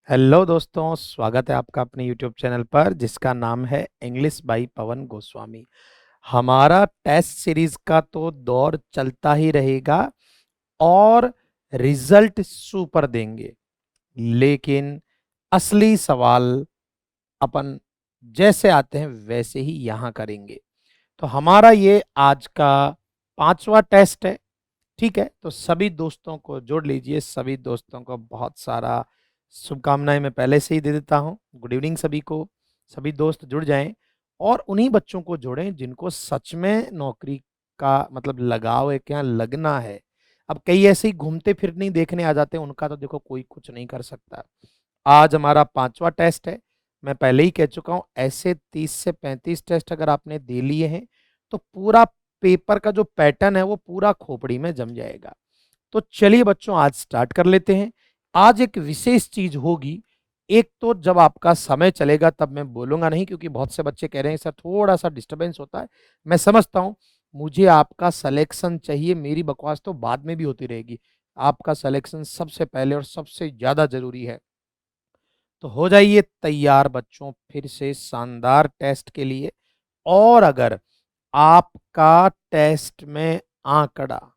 Hello दोस्तों, स्वागत है आपका अपने यूट्यूब चैनल पर जिसका नाम है इंग्लिश बाई पवन गोस्वामी। हमारा टेस्ट सीरीज का तो दौर चलता ही रहेगा और रिजल्ट सुपर देंगे। लेकिन असली सवाल अपन जैसे आते हैं वैसे ही यहाँ करेंगे। तो हमारा ये आज का 5वां टेस्ट है। ठीक है, तो सभी दोस्तों को जोड़ लीजिए। सभी दोस्तों को बहुत सारा शुभकामनाएं मैं पहले से ही दे देता हूं। गुड इवनिंग सभी को। सभी दोस्त जुड़ जाएं और उन्हीं बच्चों को जोड़ें जिनको सच में नौकरी का मतलब लगाव है, क्या लगना है। अब कई ऐसे ही घूमते फिरने ही देखने आ जाते हैं, उनका तो देखो कोई कुछ नहीं कर सकता। आज हमारा 5वां टेस्ट है। मैं पहले ही कह चुका हूं, ऐसे 30 से 35 टेस्ट अगर आपने दे लिए हैं तो पूरा पेपर का जो पैटर्न है वो पूरा खोपड़ी में जम जाएगा। तो चलिए बच्चों, आज स्टार्ट कर लेते हैं। आज एक विशेष चीज होगी। एक तो जब आपका समय चलेगा तब मैं बोलूंगा नहीं, क्योंकि बहुत से बच्चे कह रहे हैं सर थोड़ा सा डिस्टरबेंस होता है। मैं समझता हूं, मुझे आपका सिलेक्शन चाहिए। मेरी बकवास तो बाद में भी होती रहेगी। आपका सिलेक्शन सबसे पहले और सबसे ज्यादा जरूरी है। तो हो जाइए तैयार बच्चों, फिर से शानदार टेस्ट के लिए। और अगर आपका टेस्ट में आंकड़ा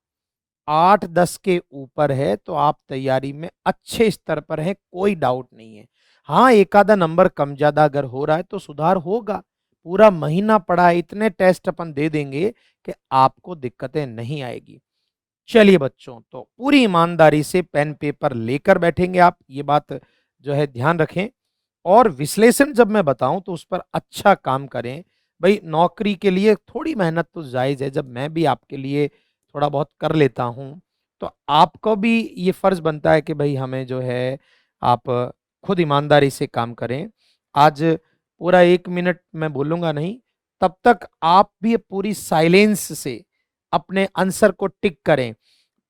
8-10 के ऊपर है तो आप तैयारी में अच्छे स्तर पर हैं, कोई डाउट नहीं है। हाँ, एक आधा नंबर कम ज्यादा अगर हो रहा है तो सुधार होगा। पूरा महीना पड़ा है, इतने टेस्ट अपन दे देंगे कि आपको दिक्कतें नहीं आएगी। चलिए बच्चों, तो पूरी ईमानदारी से पेन पेपर लेकर बैठेंगे आप, ये बात जो है ध्यान रखें। और विश्लेषण जब मैं बताऊं तो उस पर अच्छा काम करें। भाई, नौकरी के लिए थोड़ी मेहनत तो जायज है। जब मैं भी आपके लिए थोड़ा बहुत कर लेता हूं तो आपको भी ये फर्ज बनता है कि भाई हमें जो है आप खुद ईमानदारी से काम करें। आज पूरा 1 मिनट मैं बोलूंगा नहीं, तब तक आप भी पूरी साइलेंस से अपने आंसर को टिक करें।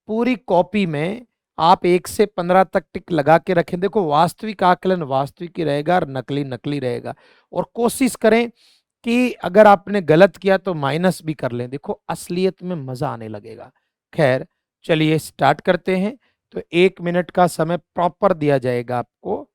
पूरी कॉपी में आप 1 से 15 तक टिक लगा के रखें। देखो, वास्तविक आकलन वास्तविक ही रहेगा और नकली नकली रहेगा। और कोशिश करें कि अगर आपने गलत किया तो माइनस भी कर लें। देखो, असलियत में मजा आने लगेगा। खैर, चलिए स्टार्ट करते हैं। तो 1 मिनट का समय प्रॉपर दिया जाएगा आपको।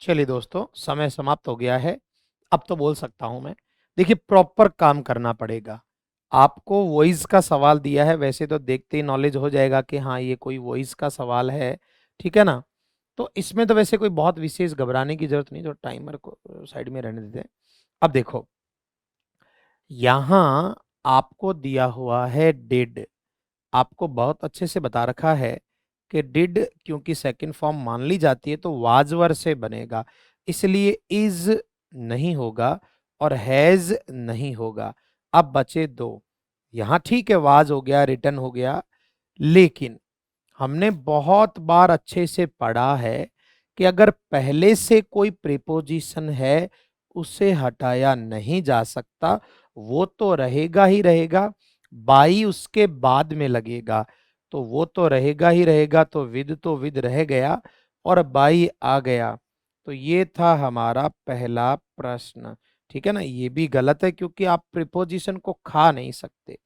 चलिए दोस्तों, समय समाप्त हो गया है। अब तो बोल सकता हूं मैं। देखिए, प्रॉपर काम करना पड़ेगा। आपको वॉइस का सवाल दिया है, वैसे तो देखते ही नॉलेज हो जाएगा कि हाँ ये कोई वॉइस का सवाल है। ठीक है ना। तो इसमें तो वैसे कोई बहुत विशेष घबराने की जरूरत नहीं। तो टाइमर को साइड में रहने देते हैं। अब देखो, यहां आपको दिया हुआ है डिड। आपको बहुत अच्छे से बता रखा है कि डिड क्योंकि सेकंड फॉर्म मान ली जाती है तो वाजवर से बनेगा। इसलिए इज नहीं होगा और हैज नहीं होगा। अब बचे दो। यहां ठीक है, वाज हो गया, रिटर्न हो गया। लेकिन हमने बहुत बार अच्छे से पढ़ा है कि अगर पहले से कोई प्रीपोजिशन है उसे हटाया नहीं जा सकता। वो तो रहेगा ही रहेगा। बाई उसके बाद में लगेगा तो वो तो रहेगा ही रहेगा। तो विद रह गया और बाई आ गया। तो ये था हमारा पहला प्रश्न। ठीक है ना। ये भी गलत है क्योंकि आप प्रीपोजिशन को खा नहीं सकते।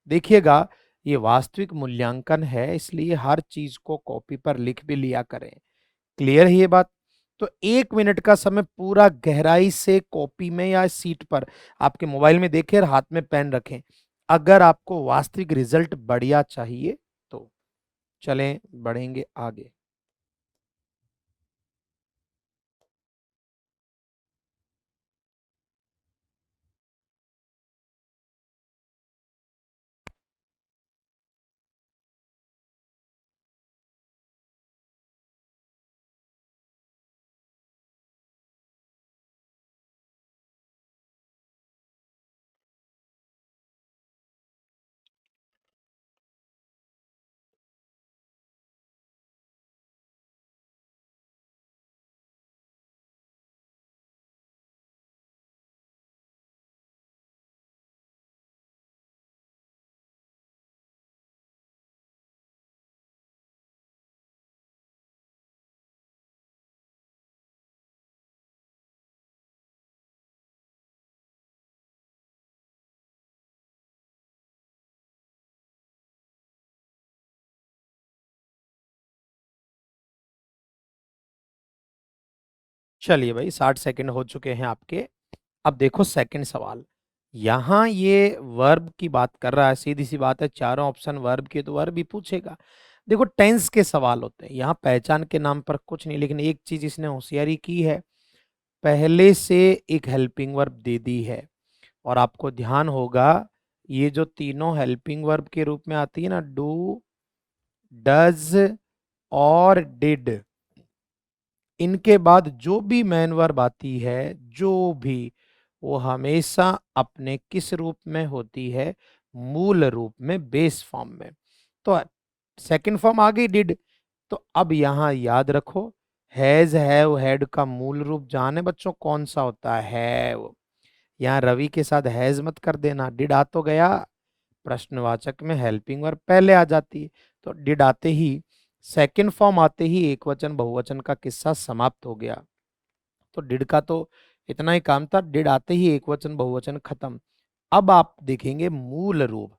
देखिएगा, ये वास्तविक मूल्यांकन है, इसलिए हर चीज को कॉपी पर लिख भी लिया करें। क्लियर है ये बात। तो 1 मिनट का समय पूरा गहराई से कॉपी में या सीट पर आपके मोबाइल में देखें और हाथ में पेन रखें, अगर आपको वास्तविक रिजल्ट बढ़िया चाहिए तो। चलें बढ़ेंगे आगे। चलिए भाई 60 सेकंड हो चुके हैं आपके। अब देखो सेकंड सवाल। यहाँ ये वर्ब की बात कर रहा है, सीधी सी बात है, चारों ऑप्शन वर्ब के, तो वर्ब ही पूछेगा। देखो टेंस के सवाल होते हैं, यहाँ पहचान के नाम पर कुछ नहीं, लेकिन एक चीज इसने होशियारी की है, पहले से एक हेल्पिंग वर्ब दे दी है। और आपको ध्यान होगा ये जो तीनों हेल्पिंग वर्ब के रूप में आती है ना, डू, डज और डिड, इनके बाद जो भी मेन वर्ब आती है, जो भी, वो हमेशा अपने किस रूप में होती है, मूल रूप में, बेस फॉर्म में। तो सेकंड फॉर्म आ गई डिड। तो अब यहां याद रखो, हैज, हैव, हैड का मूल रूप जाने बच्चों कौन सा होता है? यहाँ रवि के साथ हैज मत कर देना, डिड आ तो गया, प्रश्नवाचक में हेल्पिंग वर्ब पहले आ जाती है। तो डिड आते ही, सेकंड फॉर्म आते ही एक वचन बहुवचन का किस्सा समाप्त हो गया। तो डिड का तो इतना ही काम था, डिड आते ही एक वचन बहुवचन खत्म। अब आप देखेंगे मूल रूप।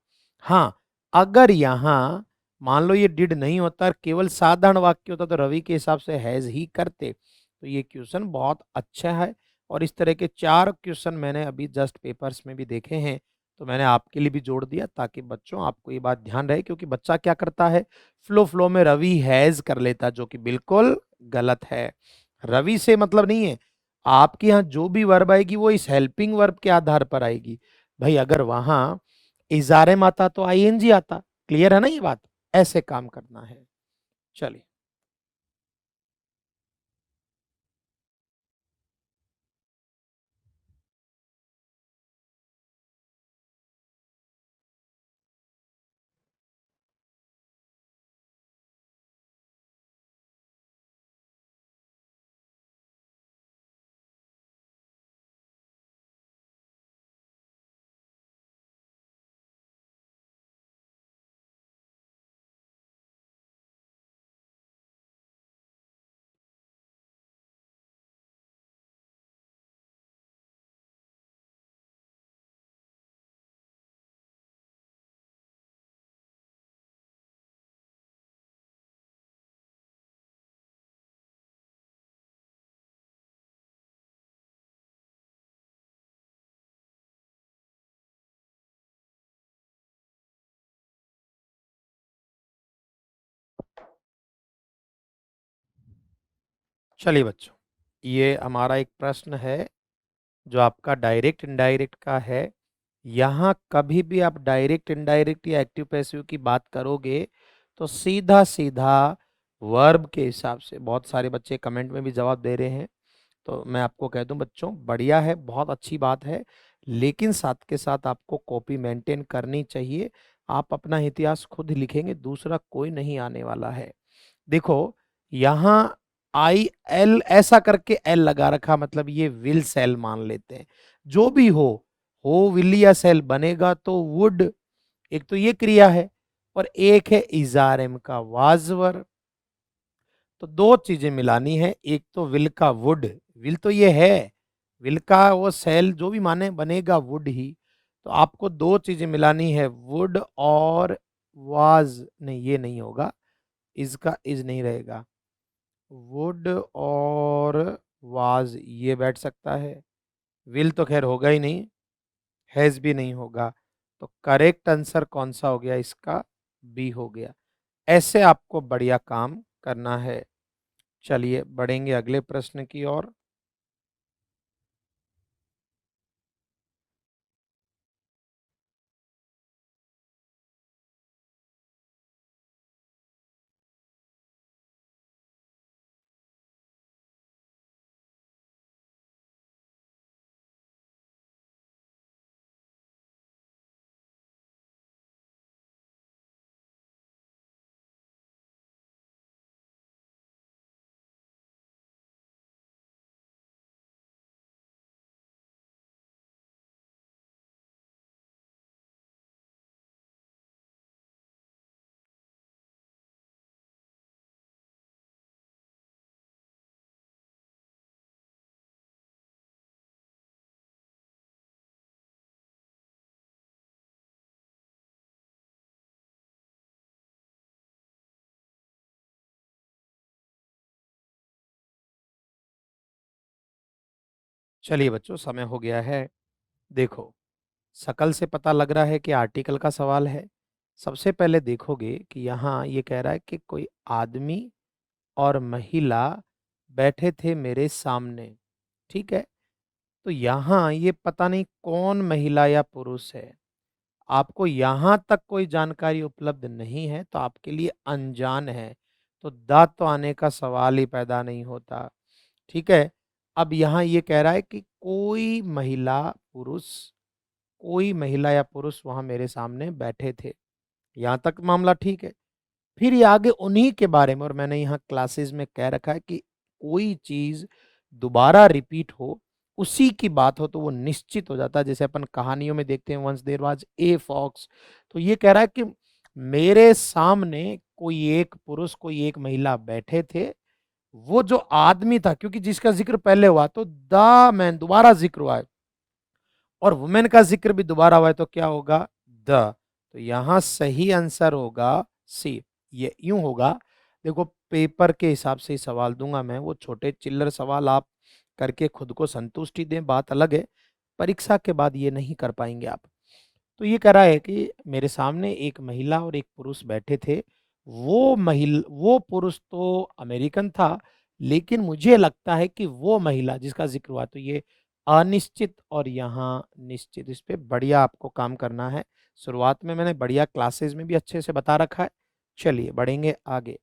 हाँ, अगर यहां मान लो ये डिड नहीं होता, केवल साधारण वाक्य होता, तो रवि के हिसाब से हैज ही करते। तो ये क्वेश्चन बहुत अच्छा है, और इस तरह के 4 क्वेश्चन मैंने अभी जस्ट पेपर्स में भी देखे हैं, तो मैंने आपके लिए भी जोड़ दिया, ताकि बच्चों आपको ये बात ध्यान रहे, क्योंकि बच्चा क्या करता है, फ्लो फ्लो में रवि हैज कर लेता, जो कि बिल्कुल गलत है। रवि से मतलब नहीं है, आपके यहाँ जो भी वर्ब आएगी वो इस हेल्पिंग वर्ब के आधार पर आएगी। भाई अगर वहां इजारे में आता तो आईएनजी आता। क्लियर है ना ये बात? ऐसे काम करना है। चलिए। चलिए बच्चों, ये हमारा एक प्रश्न है जो आपका डायरेक्ट इनडायरेक्ट का है। यहाँ कभी भी आप डायरेक्ट इनडायरेक्ट या एक्टिव पैसिव की बात करोगे, तो सीधा सीधा वर्ब के हिसाब से, बहुत सारे बच्चे कमेंट में भी जवाब दे रहे हैं, तो मैं आपको कह दूं बच्चों, बढ़िया है, बहुत अच्छी बात है, लेकिन साथ के साथ आपको कॉपी मेंटेन करनी चाहिए। आप अपना इतिहास खुद लिखेंगे, दूसरा कोई नहीं आने वाला है। देखो यहाँ आई एल ऐसा करके एल लगा रखा, मतलब ये विल सेल मान लेते हैं। जो भी हो विल या सेल बनेगा तो वुड, एक तो ये क्रिया है, और एक है इजारम का वाजवर। तो दो चीजें मिलानी है, एक तो विल का वुड, विल तो ये है, विल का वो सेल जो भी माने बनेगा वुड ही। तो आपको दो चीजें मिलानी है, वुड और वाज, नहीं ये नहीं होगा, इसका इज नहीं रहेगा, वुड और वाज ये बैठ सकता है, विल तो खैर होगा ही नहीं, हैज भी नहीं होगा। तो करेक्ट आंसर कौन सा हो गया इसका? बी हो गया। ऐसे आपको बढ़िया काम करना है। चलिए बढ़ेंगे अगले प्रश्न की ओर। चलिए बच्चों, समय हो गया है। देखो, शकल से पता लग रहा है कि आर्टिकल का सवाल है। सबसे पहले देखोगे कि यहाँ ये कह रहा है कि कोई आदमी और महिला बैठे थे मेरे सामने, ठीक है? तो यहाँ ये पता नहीं कौन महिला या पुरुष है। आपको यहाँ तक कोई जानकारी उपलब्ध नहीं है, तो आपके लिए अनजान है। तो द तो आने का सवाल ही पैदा नहीं होता, ठीक है? अब यहाँ ये कह रहा है कि कोई महिला या पुरुष वहाँ मेरे सामने बैठे थे। यहाँ तक मामला ठीक है। फिर ये आगे उन्हीं के बारे में, और मैंने यहाँ क्लासेस में कह रखा है कि कोई चीज़ दोबारा रिपीट हो, उसी की बात हो तो वो निश्चित हो जाता है। जैसे अपन कहानियों में देखते हैं, once there was a fox. तो ये कह रहा है कि मेरे सामने कोई एक पुरुष, कोई एक महिला बैठे थे। वो जो आदमी था, क्योंकि जिसका ज़िक्र पहले हुआ तो द मैन दोबारा ज़िक्र हुआ है, और वुमेन का ज़िक्र भी दोबारा हुआ है तो क्या होगा? द। तो यहाँ सही आंसर होगा सी। ये यूँ होगा, देखो पेपर के हिसाब से ही सवाल दूँगा मैं, वो छोटे चिल्लर सवाल आप करके खुद को संतुष्टि दें, बात अलग है। परीक्षा के बाद ये नहीं कर पाएँगे आप। तो ये कह रहा है कि मेरे सामने एक महिला और एक पुरुष बैठे थे। वो पुरुष तो अमेरिकन था, लेकिन मुझे लगता है कि वो महिला जिसका ज़िक्र हुआ, तो ये अनिश्चित और यहाँ निश्चित, इस पे बढ़िया आपको काम करना है। शुरुआत में मैंने बढ़िया क्लासेस में भी अच्छे से बता रखा है। चलिए बढ़ेंगे आगे।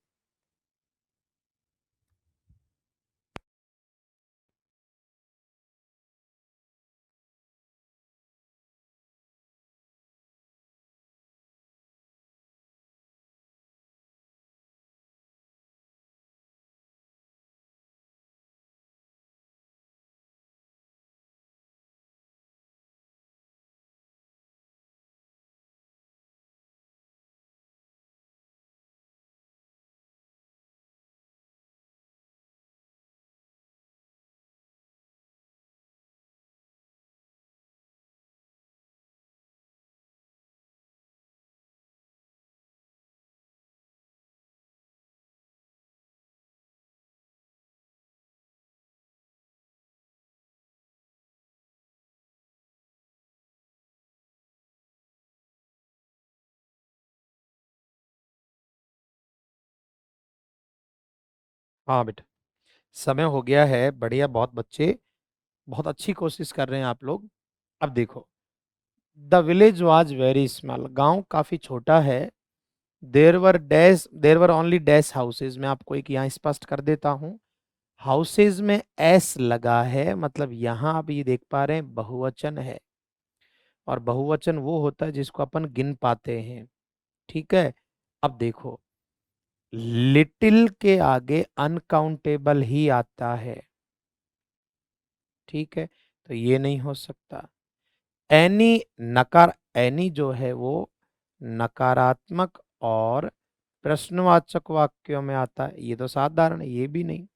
हाँ बेटा, समय हो गया है। बढ़िया, बहुत बच्चे बहुत अच्छी कोशिश कर रहे हैं आप लोग। अब देखो, the village was very small, गांव काफी छोटा है। देर वर ओनली डैश हाउसेज। मैं आपको एक यहाँ स्पष्ट कर देता हूँ। हाउसेज में एस लगा है, मतलब यहाँ आप ये देख पा रहे हैं बहुवचन है, और बहुवचन वो होता है जिसको अपन गिन पाते हैं, ठीक है? अब देखो, लिटिल के आगे अनकाउंटेबल ही आता है, ठीक है? तो ये नहीं हो सकता। एनी जो है वो नकारात्मक और प्रश्नवाचक वाक्यों में आता है, ये तो साधारण है, ये भी नहीं।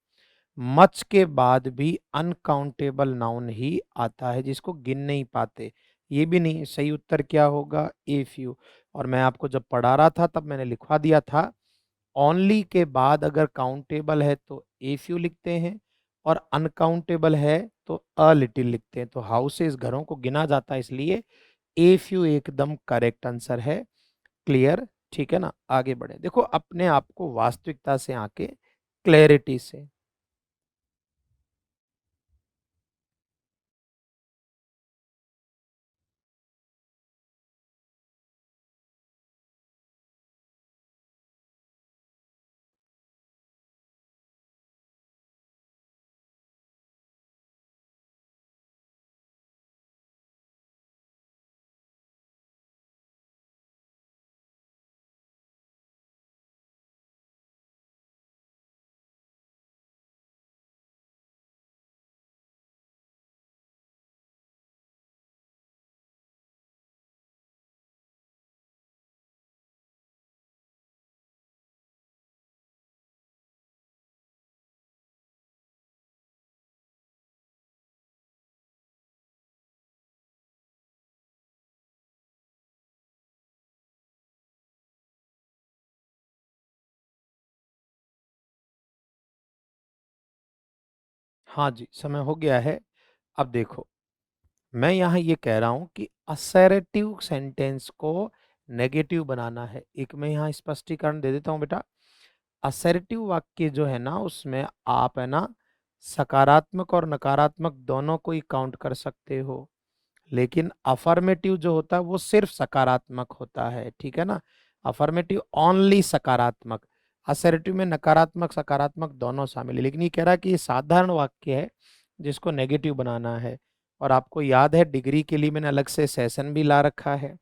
मच के बाद भी अनकाउंटेबल नाउन ही आता है जिसको गिन नहीं पाते, ये भी नहीं। सही उत्तर क्या होगा? A few. और मैं आपको जब पढ़ा रहा था तब मैंने लिखवा दिया था, ओनली के बाद अगर काउंटेबल है तो ए फ्यू लिखते हैं, और अनकाउंटेबल है तो अ लिटिल लिखते हैं। तो हाउसेस घरों को गिना जाता है, इसलिए ए फ्यू एकदम करेक्ट आंसर है। क्लियर? ठीक है ना? आगे बढ़े। देखो, अपने आप को वास्तविकता से आके क्लैरिटी से। हाँ जी, समय हो गया है। अब देखो, मैं यहाँ ये कह रहा हूँ कि असर्टिव सेंटेंस को नेगेटिव बनाना है। एक मैं यहाँ स्पष्टीकरण दे देता हूँ बेटा। असर्टिव वाक्य जो है ना, उसमें आप है ना सकारात्मक और नकारात्मक दोनों को ही काउंट कर सकते हो, लेकिन अफर्मेटिव जो होता है वो सिर्फ सकारात्मक होता है, ठीक है ना। अफर्मेटिव ओनली सकारात्मक, असर्टिव में नकारात्मक सकारात्मक दोनों शामिल है। लेकिन ये कह रहा है कि ये साधारण वाक्य है जिसको नेगेटिव बनाना है। और आपको याद है डिग्री के लिए मैंने अलग से सेशन भी ला रखा है।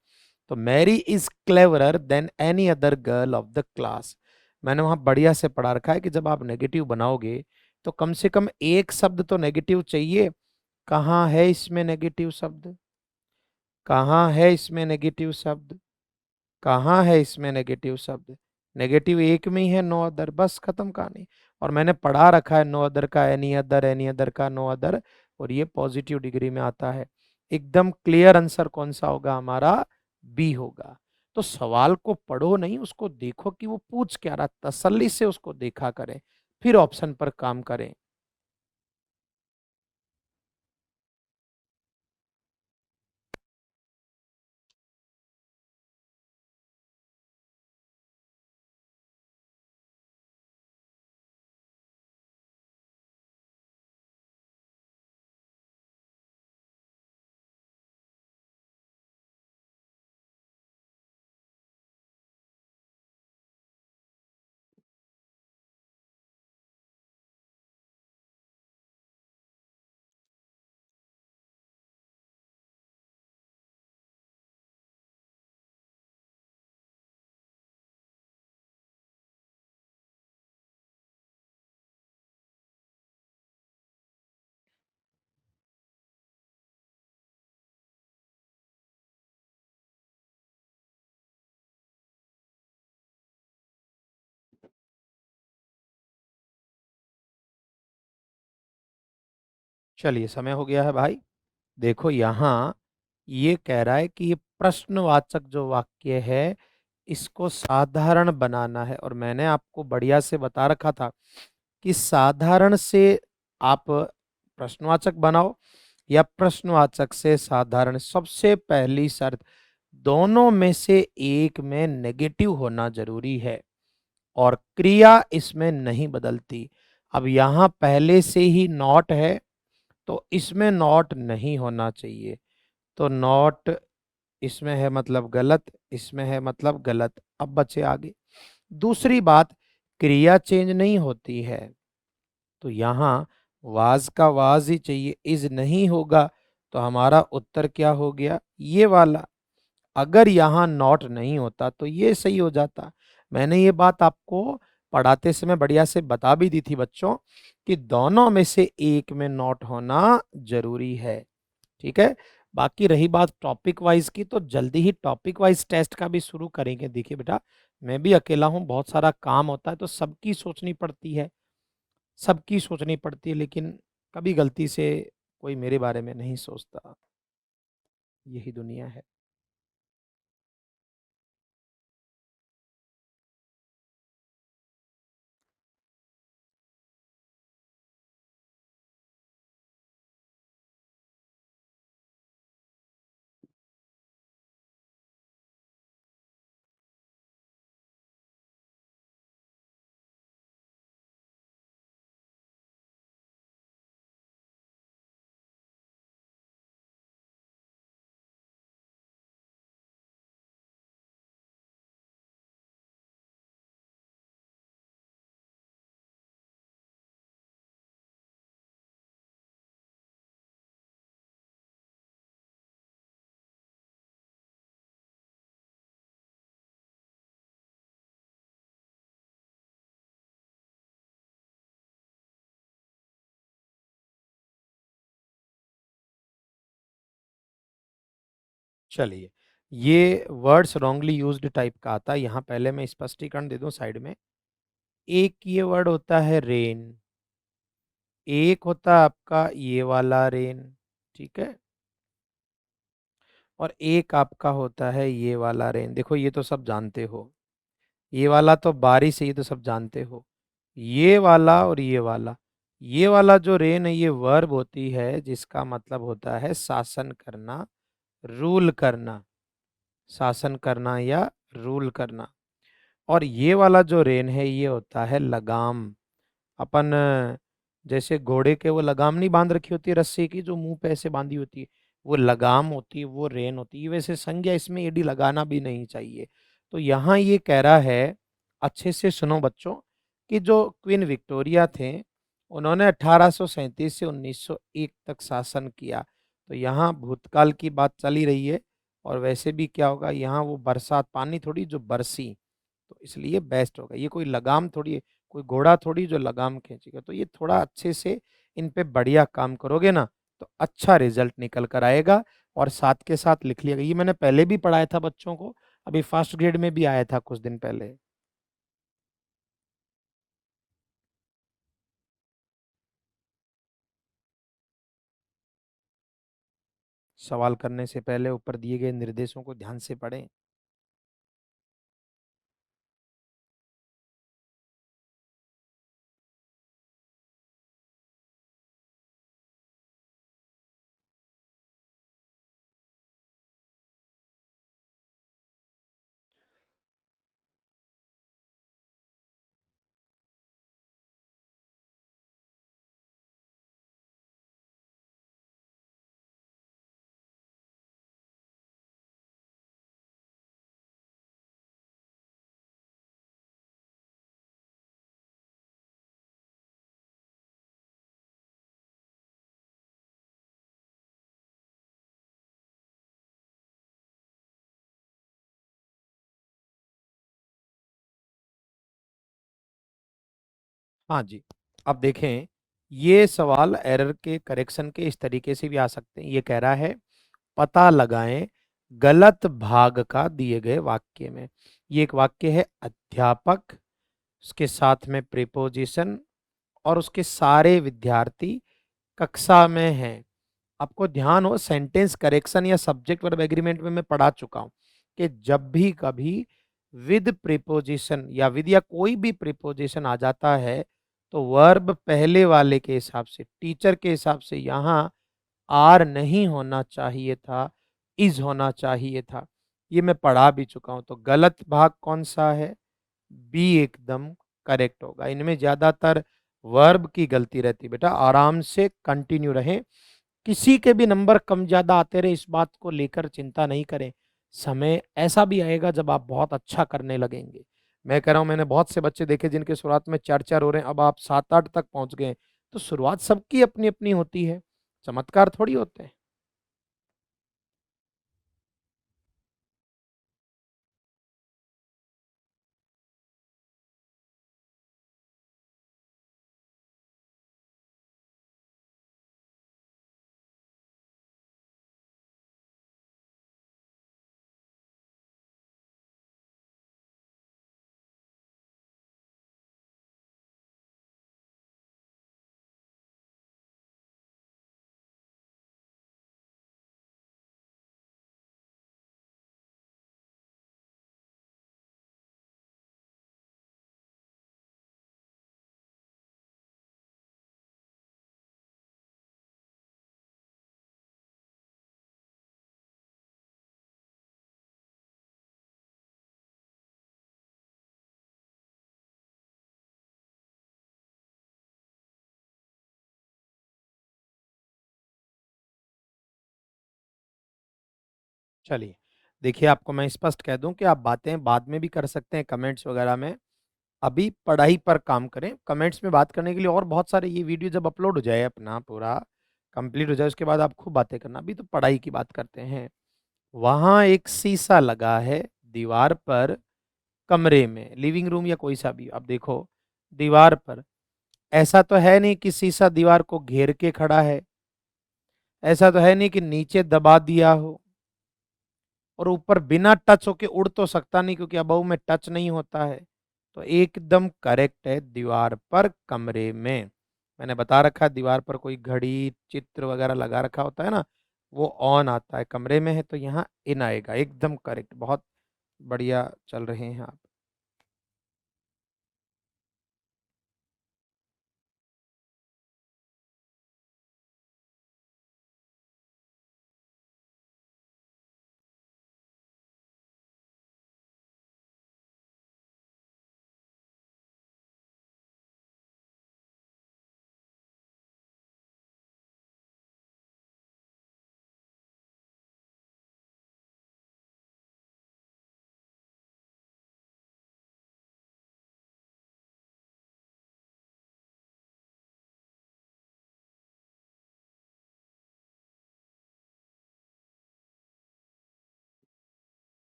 तो Mary is cleverer than any other girl of the class, मैंने वहां बढ़िया से पढ़ा रखा है कि जब आप नेगेटिव बनाओगे तो कम से कम एक शब्द तो नेगेटिव चाहिए। कहाँ है इसमें नेगेटिव शब्द? कहाँ है इसमें नेगेटिव शब्द? कहाँ है इसमें नेगेटिव शब्द? नेगेटिव एक में ही है, नो अदर, बस खत्म कहानी। और मैंने पढ़ा रखा है नो अदर का एनी अदर का नो अदर, और ये पॉजिटिव डिग्री में आता है। एकदम क्लियर आंसर कौन सा होगा हमारा? बी होगा। तो सवाल को पढ़ो नहीं, उसको देखो कि वो पूछ क्या रहा, तसल्ली से उसको देखा करें, फिर ऑप्शन पर काम करें। चलिए, समय हो गया है भाई। देखो यहाँ ये कह रहा है कि ये प्रश्नवाचक जो वाक्य है इसको साधारण बनाना है, और मैंने आपको बढ़िया से बता रखा था कि साधारण से आप प्रश्नवाचक बनाओ या प्रश्नवाचक से साधारण, सबसे पहली शर्त दोनों में से एक में नेगेटिव होना जरूरी है, और क्रिया इसमें नहीं बदलती। अब यहाँ पहले से ही नॉट है तो इसमें नॉट नहीं होना चाहिए, तो नॉट इसमें है मतलब गलत, इसमें है मतलब गलत। अब बचे आगे। दूसरी बात, क्रिया चेंज नहीं होती है, तो यहाँ वाज का वाज ही चाहिए, इज नहीं होगा, तो हमारा उत्तर क्या हो गया? ये वाला। अगर यहाँ नॉट नहीं होता तो ये सही हो जाता। मैंने ये बात आपको पढ़ाते समय बढ़िया से बता भी दी थी बच्चों कि दोनों में से एक में नॉट होना जरूरी है, ठीक है। बाकी रही बात टॉपिक वाइज की, तो जल्दी ही टॉपिक वाइज टेस्ट का भी शुरू करेंगे। देखिए बेटा, मैं भी अकेला हूँ, बहुत सारा काम होता है तो सबकी सोचनी पड़ती है, सबकी सोचनी पड़ती है, लेकिन कभी गलती से कोई मेरे बारे में नहीं सोचता। यही दुनिया है। चलिए, ये वर्ड्स रॉन्गली यूज्ड टाइप का आता है, यहाँ पहले मैं स्पष्टीकरण दे दूं साइड में। एक ये वर्ड होता है रेन, एक होता है आपका ये वाला रेन, ठीक है, और एक आपका होता है ये वाला रेन। देखो ये तो सब जानते हो, ये वाला तो बारिश है, ये तो सब जानते हो। ये वाला और ये वाला, ये वाला जो रेन है ये वर्ब होती है जिसका मतलब होता है शासन करना, रूल करना, शासन करना या रूल करना। और ये वाला जो रेन है ये होता है लगाम। अपन जैसे घोड़े के वो लगाम नहीं बांध रखी होती है रस्सी की, जो मुंह पे ऐसे बांधी होती है, वो लगाम होती है, वो रेन होती है। वैसे संज्ञा इसमें एडी लगाना भी नहीं चाहिए। तो यहाँ ये कह रहा है, अच्छे से सुनो बच्चों, कि जो क्वीन विक्टोरिया थे उन्होंने 1837 से 1901 तक शासन किया। तो यहाँ भूतकाल की बात चली रही है। और वैसे भी क्या होगा, यहाँ वो बरसात पानी थोड़ी जो बरसी, तो इसलिए बेस्ट होगा। ये कोई लगाम थोड़ी है, कोई घोड़ा थोड़ी जो लगाम खींचेगा। तो ये थोड़ा अच्छे से इन पे बढ़िया काम करोगे ना, तो अच्छा रिजल्ट निकल कर आएगा। और साथ के साथ लिख लिएगा, ये मैंने पहले भी पढ़ाया था बच्चों को, अभी फर्स्ट ग्रेड में भी आया था कुछ दिन पहले। सवाल करने से पहले ऊपर दिए गए निर्देशों को ध्यान से पढ़ें। हाँ जी। अब देखें, ये सवाल एरर के करेक्शन के इस तरीके से भी आ सकते हैं। ये कह रहा है, पता लगाएं गलत भाग का दिए गए वाक्य में। ये एक वाक्य है, अध्यापक, उसके साथ में प्रीपोजिशन, और उसके सारे विद्यार्थी कक्षा में हैं। आपको ध्यान हो, सेंटेंस करेक्शन या सब्जेक्ट वर्ब एग्रीमेंट में मैं पढ़ा चुका हूं कि जब भी कभी विद प्रीपोजिशन या विद या कोई भी प्रीपोजिशन आ जाता है, तो वर्ब पहले वाले के हिसाब से, टीचर के हिसाब से यहाँ आर नहीं होना चाहिए था, इज होना चाहिए था। ये मैं पढ़ा भी चुका हूं। तो गलत भाग कौन सा है? बी एकदम करेक्ट होगा। इनमें ज्यादातर वर्ब की गलती रहती है। बेटा आराम से कंटिन्यू रहें, किसी के भी नंबर कम ज्यादा आते रहे, इस बात को लेकर चिंता नहीं करें। समय ऐसा भी आएगा जब आप बहुत अच्छा करने लगेंगे। मैं कह रहा हूं, मैंने बहुत से बच्चे देखे जिनके शुरुआत में 4-4 हो रहे हैं, अब आप 7-8 तक पहुंच गए। तो शुरुआत सबकी अपनी अपनी होती है, चमत्कार थोड़ी होते हैं। चलिए, देखिए, आपको मैं स्पष्ट कह दूं कि आप बातें बाद में भी कर सकते हैं कमेंट्स वगैरह में। अभी पढ़ाई पर काम करें। कमेंट्स में बात करने के लिए और बहुत सारे, ये वीडियो जब अपलोड हो जाए, अपना पूरा कंप्लीट हो जाए, उसके बाद आप खूब बातें करना। अभी तो पढ़ाई की बात करते हैं। वहां एक शीशा लगा है दीवार पर, कमरे में, लिविंग रूम या कोई सा भी। अब देखो, दीवार पर, ऐसा तो है नहीं कि शीशा दीवार को घेर के खड़ा है, ऐसा तो है नहीं कि नीचे दबा दिया हो, और ऊपर बिना टच होके उड़ तो सकता नहीं, क्योंकि अबव में टच नहीं होता है। तो एकदम करेक्ट है, दीवार पर कमरे में। मैंने बता रखा है, दीवार पर कोई घड़ी चित्र वगैरह लगा रखा होता है ना, वो ऑन आता है। कमरे में है तो यहाँ इन आएगा। एकदम करेक्ट, बहुत बढ़िया चल रहे हैं आप।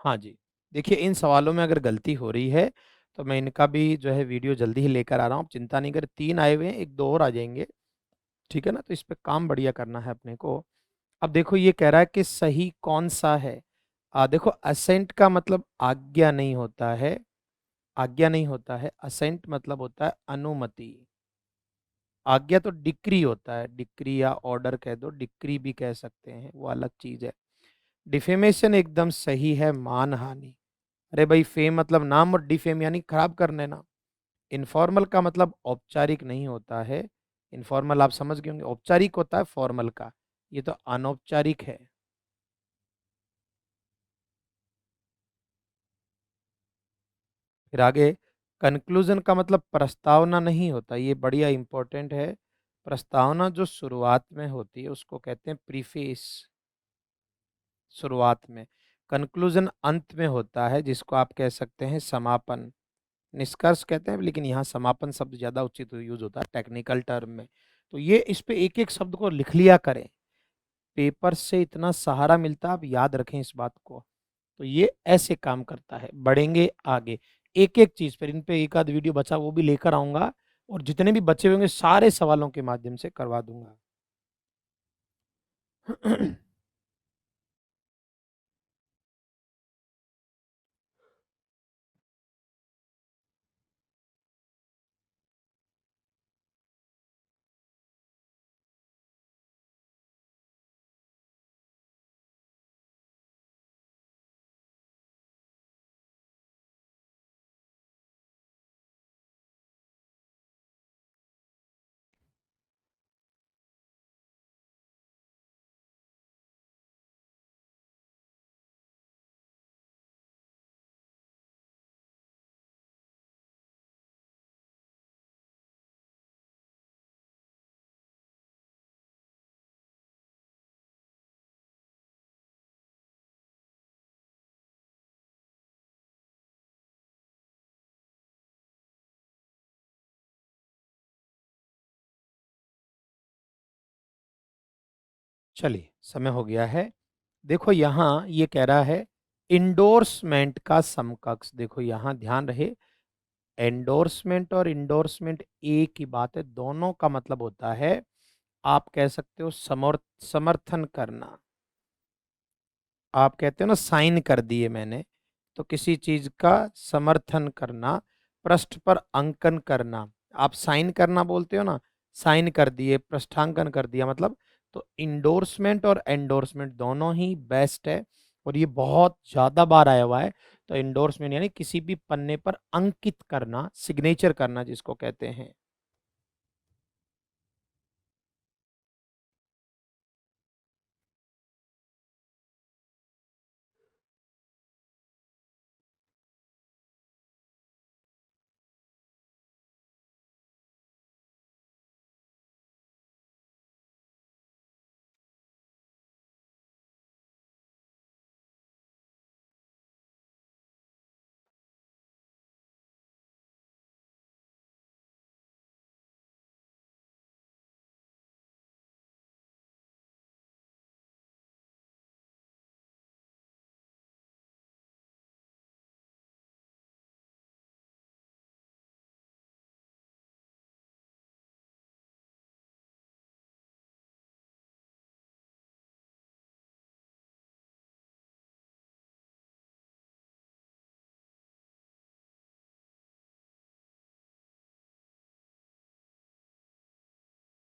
हाँ जी, देखिए इन सवालों में अगर गलती हो रही है, तो मैं इनका भी जो है वीडियो जल्दी ही लेकर आ रहा हूँ, आप चिंता नहीं करें, 3 आए हुए हैं, 1-2 और आ जाएँगे, ठीक है ना? तो इस पे काम बढ़िया करना है अपने को। अब देखो ये कह रहा है कि सही कौन-सा है? देखो असेंट का मतलब आज्ञा नहीं होता है, असेंट मतलब होता है अनुमति। आज्ञा तो डिक्री होता है, डिक्री या ऑर्डर कह दो, डिक्री भी कह सकते हैं, वो अलग चीज़ है। डिफेमेशन एकदम सही है, मानहानि। अरे भाई फेम मतलब नाम और डिफेम यानी खराब कर देना। इनफॉर्मल का मतलब औपचारिक नहीं होता है। इनफॉर्मल आप समझ गए होंगे, औपचारिक होता है फॉर्मल का, ये तो अनौपचारिक है। फिर आगे कंक्लूजन का मतलब प्रस्तावना नहीं होता, ये बढ़िया इंपॉर्टेंट है। प्रस्तावना जो शुरुआत में होती है उसको कहते हैं प्रीफेस, शुरुआत में। कंक्लूजन अंत में होता है जिसको आप कह सकते हैं समापन। निष्कर्ष कहते हैं लेकिन यहाँ समापन शब्द ज़्यादा उचित यूज होता है टेक्निकल टर्म में। तो ये इस पे एक एक शब्द को लिख लिया करें, पेपर से इतना सहारा मिलता है, आप याद रखें इस बात को। तो ये ऐसे काम करता है, बढ़ेंगे आगे एक एक चीज पर। इन पे एक आध वीडियो बचा वो भी लेकर आऊंगा, और जितने भी बचे होंगे सारे सवालों के माध्यम से करवा दूंगा। चलिए समय हो गया है। देखो यहाँ ये कह रहा है इंडोर्समेंट का समकक्ष। देखो यहाँ ध्यान रहे, एंडोर्समेंट और इंडोर्समेंट एक ही बात है, दोनों का मतलब होता है आप कह सकते हो समर्थन करना। आप कहते हो ना साइन कर दिए मैंने, तो किसी चीज का समर्थन करना, पृष्ठ पर अंकन करना। आप साइन करना बोलते हो ना, साइन कर दिए, पृष्ठांकन कर दिया मतलब। तो इंडोर्समेंट और एंडोर्समेंट दोनों ही बेस्ट है, और ये बहुत ज्यादा बार आया हुआ है। तो इंडोर्समेंट यानी किसी भी पन्ने पर अंकित करना, सिग्नेचर करना जिसको कहते हैं।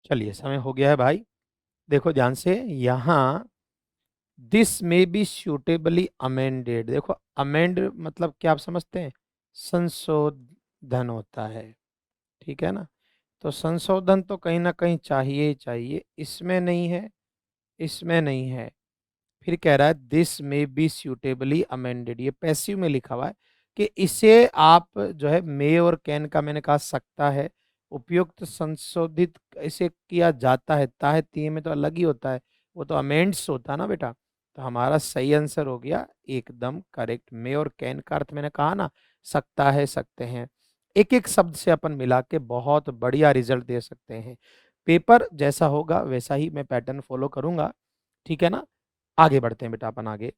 चलिए समय हो गया है भाई। देखो ध्यान से, यहाँ दिस में बी सूटेबली अमेंडेड। देखो अमेंड मतलब क्या आप समझते हैं, संशोधन होता है, ठीक है ना? तो संशोधन तो कहीं ना कहीं चाहिए ही चाहिए, इसमें नहीं है, इसमें नहीं है। फिर कह रहा है दिस में बी सूटेबली अमेंडेड, ये पैसिव में लिखा हुआ है कि इसे आप जो है मे और कैन का मैंने कहा सकता है, उपयुक्त संशोधित इसे किया जाता है, ता है ती में तो अलग ही होता है, वो तो अमेंड्स होता है ना बेटा। तो हमारा सही आंसर हो गया एकदम करेक्ट, मे और कैन का अर्थ मैंने कहा ना, सकता है, सकते हैं। एक एक शब्द से अपन मिला के बहुत बढ़िया रिजल्ट दे सकते हैं। पेपर जैसा होगा वैसा ही मैं पैटर्न फॉलो करूंगा, ठीक है ना? आगे बढ़ते हैं बेटा अपन आगे।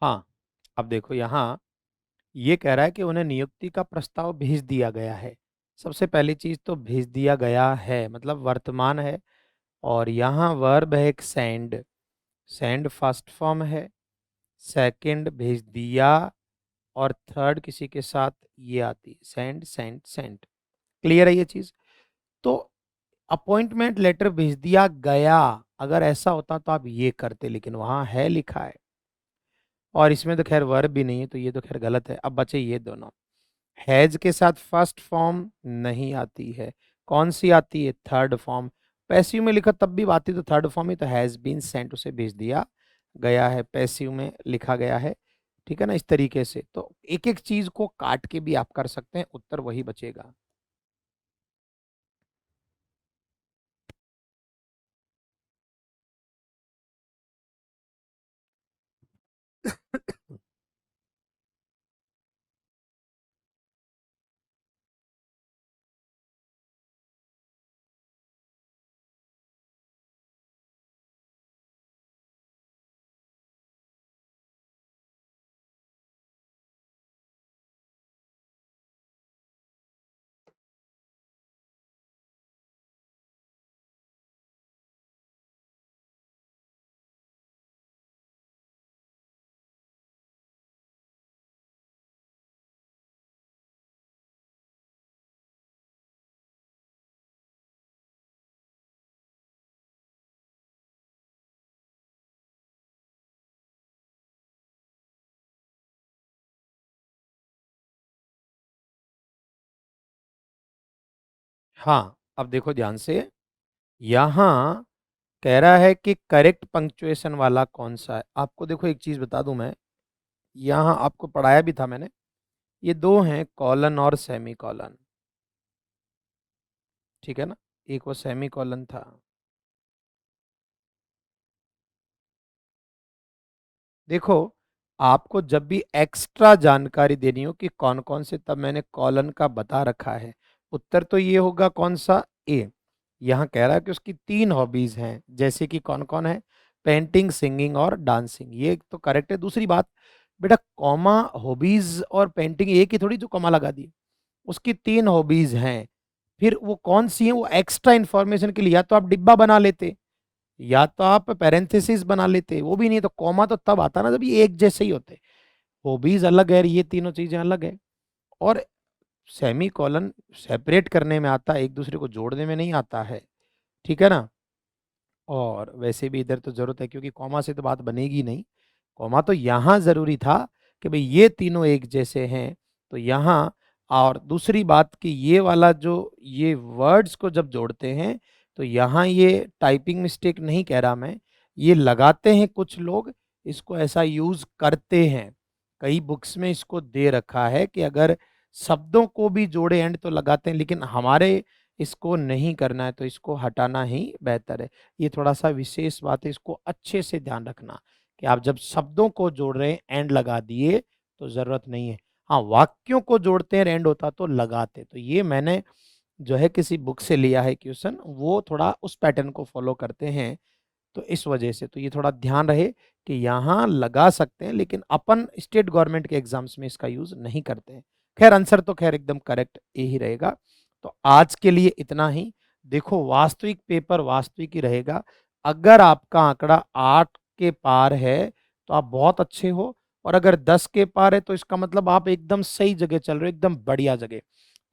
हाँ, अब देखो यहाँ ये कह रहा है कि उन्हें नियुक्ति का प्रस्ताव भेज दिया गया है। सबसे पहली चीज तो भेज दिया गया है मतलब वर्तमान है, और यहाँ वर्ब है एक सेंड। सेंड फर्स्ट फॉर्म है, सेकंड भेज दिया, और थर्ड किसी के साथ ये आती सेंड सेंड सेंट। क्लियर है ये चीज? तो अपॉइंटमेंट लेटर भेज दिया गया, अगर ऐसा होता तो आप ये करते, लेकिन वहां है लिखा है, और इसमें तो खैर वर्ब भी नहीं है, तो ये तो खैर गलत है। अब बचे ये दोनों। हैज के साथ फर्स्ट फॉर्म नहीं आती है, कौन सी आती है? Third form. पैसिव में लिखा तब भी आती तो थर्ड फॉर्म ही, तो हैज बीन सेंट उसे भेज दिया गया है, पैसिव में लिखा गया है। ठीक है ना? इस तरीके से तो एक एक चीज को काट के भी आप कर सकते हैं, उत्तर वही बचेगा। हाँ, अब देखो ध्यान से, यहां कह रहा है कि करेक्ट पंक्चुएशन वाला कौन सा है। आपको देखो एक चीज बता दूं मैं, यहाँ आपको पढ़ाया भी था मैंने, ये दो हैं कॉलन और सेमी कॉलन। ठीक है ना? एक वो सेमी कॉलन था। देखो, आपको जब भी एक्स्ट्रा जानकारी देनी हो कि कौन कौन से, तब मैंने कॉलन का बता रखा है। उत्तर तो ये होगा कौन सा? ए। यहाँ कह रहा है कि उसकी 3 हॉबीज हैं, जैसे कि कौन कौन है? पेंटिंग, सिंगिंग और डांसिंग। ये तो करेक्ट है। दूसरी बात बेटा, कॉमा हॉबीज और पेंटिंग एक ही थोड़ी जो कॉमा लगा दी, उसकी 3 हॉबीज हैं। फिर वो कौन सी है? वो एक्स्ट्रा इंफॉर्मेशन के लिए या तो आप डिब्बा बना लेते, या तो आप पैरेंथेसिस बना लेते, वो भी नहीं। तो कॉमा तो तब आता ना जब ये एक जैसे ही होते। हॉबीज अलग है, ये तीनों चीजें अलग है। और सेमी कॉलन सेपरेट करने में आता है, एक दूसरे को जोड़ने में नहीं आता है। ठीक है ना? और वैसे भी इधर तो जरूरत है, क्योंकि कॉमा से तो बात बनेगी नहीं। कॉमा तो यहाँ जरूरी था कि भाई ये तीनों एक जैसे हैं, तो यहाँ। और दूसरी बात कि ये वाला जो ये वर्ड्स को जब जोड़ते हैं, तो यहाँ ये टाइपिंग मिस्टेक नहीं कह रहा मैं, ये लगाते हैं कुछ लोग, इसको ऐसा यूज करते हैं। कई बुक्स में इसको दे रखा है कि अगर शब्दों को भी जोड़े एंड तो लगाते हैं, लेकिन हमारे इसको नहीं करना है, तो इसको हटाना ही बेहतर है। ये थोड़ा सा विशेष बात है, इसको अच्छे से ध्यान रखना कि आप जब शब्दों को जोड़ रहे हैं एंड लगा दिए तो जरूरत नहीं है। हाँ, वाक्यों को जोड़ते हैं एंड होता तो लगाते। तो ये मैंने जो है किसी बुक से लिया है क्वेश्चन, वो थोड़ा उस पैटर्न को फॉलो करते हैं, तो इस वजह से तो ये थोड़ा ध्यान रहे कि यहाँ लगा सकते हैं, लेकिन अपन स्टेट गवर्नमेंट के एग्जाम्स में इसका यूज नहीं करते हैं। खैर आंसर तो खैर एकदम करेक्ट यही रहेगा। तो आज के लिए इतना ही। देखो, वास्तविक पेपर वास्तविक ही रहेगा। अगर आपका आंकड़ा 8 के पार है तो आप बहुत अच्छे हो, और अगर 10 के पार है तो इसका मतलब आप एकदम सही जगह चल रहे हो, एकदम बढ़िया जगह।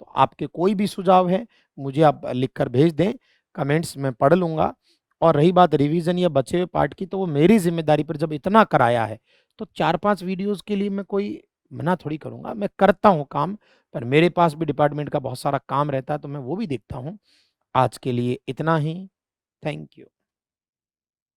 तो आपके कोई भी सुझाव है, मुझे आप लिखकर भेज दें, कमेंट्स में पढ़ लूंगा। और रही बात रिवीजन या बचे हुए पार्ट की, तो वो मेरी जिम्मेदारी पर, जब इतना कराया है तो 4-5 वीडियोस के लिए मैं कोई मना थोड़ी करूंगा। मैं करता हूँ काम, पर मेरे पास भी डिपार्टमेंट का बहुत सारा काम रहता है, तो मैं वो भी देखता हूँ। आज के लिए इतना ही। Thank you.